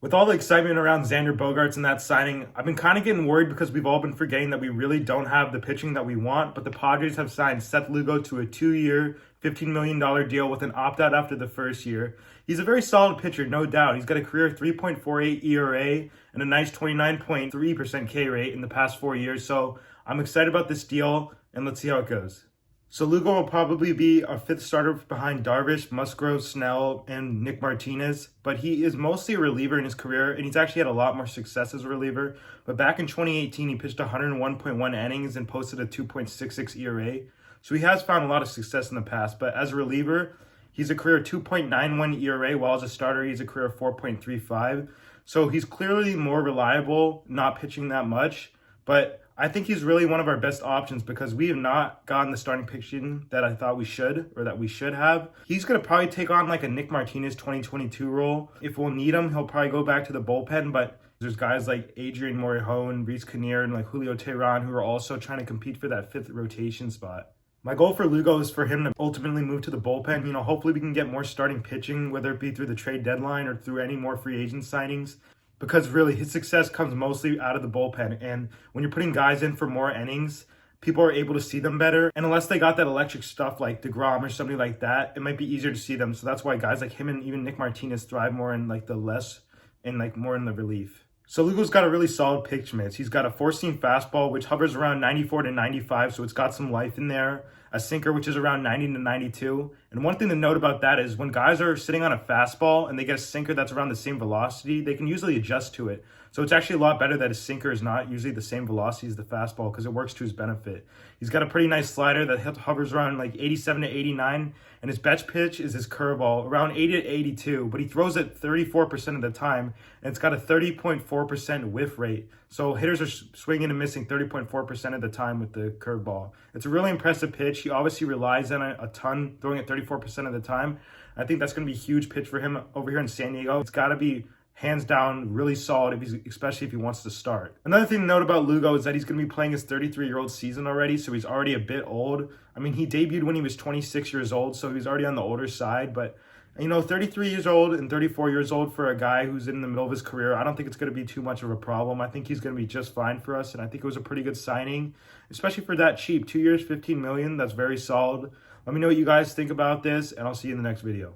With all the excitement around Xander Bogaerts and that signing, I've been kind of getting worried because we've all been forgetting that we really don't have the pitching that we want, but the Padres have signed Seth Lugo to a 2-year, $15 million deal with an opt-out after the first year. He's a very solid pitcher, no doubt. He's got a career 3.48 ERA and a nice 29.3% K rate in the past 4 years, so I'm excited about this deal, and let's see how it goes. So Lugo will probably be our fifth starter behind Darvish, Musgrove, Snell, and Nick Martinez. But he is mostly a reliever in his career, and he's actually had a lot more success as a reliever. But back in 2018, he pitched 101.1 innings and posted a 2.66 ERA. So he has found a lot of success in the past. But as a reliever, he's a career 2.91 ERA, while as a starter, he's a career 4.35. So he's clearly more reliable, not pitching that much. But I think he's really one of our best options because we have not gotten the starting pitching that I thought we should or that we should have. He's going to probably take on like a Nick Martinez 2022 role. If we'll need him, he'll probably go back to the bullpen, but there's guys like Adrian Morejon, Reese Kinnear, and like Julio Teheran who are also trying to compete for that fifth rotation spot. My goal for Lugo is for him to ultimately move to the bullpen. Hopefully we can get more starting pitching, whether it be through the trade deadline or through any more free agent signings. Because really, his success comes mostly out of the bullpen. And when you're putting guys in for more innings, people are able to see them better. And unless they got that electric stuff like DeGrom or somebody like that, it might be easier to see them. So that's why guys like him and even Nick Martinez thrive more in like the less and like more in the relief. So Lugo's got a really solid pitch mix. He's got a four-seam fastball, which hovers around 94 to 95, so it's got some life in there. A sinker, which is around 90 to 92. And one thing to note about that is when guys are sitting on a fastball and they get a sinker that's around the same velocity, they can usually adjust to it. So it's actually a lot better that a sinker is not usually the same velocity as the fastball because it works to his benefit. He's got a pretty nice slider that hovers around like 87 to 89, and his best pitch is his curveball, around 80 to 82, but he throws it 34% of the time, and it's got a 30.4% whiff rate. So hitters are swinging and missing 30.4% of the time with the curveball. It's a really impressive pitch. He obviously relies on it a ton, throwing it 34% of the time. I think that's going to be a huge pitch for him over here in San Diego. It's got to be hands down really solid, especially if he wants to start. Another thing to note about Lugo is that he's going to be playing his 33-year-old season already, so he's already a bit old. I mean, he debuted when he was 26 years old, so he's already on the older side, but 33 years old and 34 years old for a guy who's in the middle of his career, I don't think it's going to be too much of a problem. I think he's going to be just fine for us, and I think it was a pretty good signing, especially for that cheap. 2 years, $15 million, that's very solid. Let me know what you guys think about this, and I'll see you in the next video.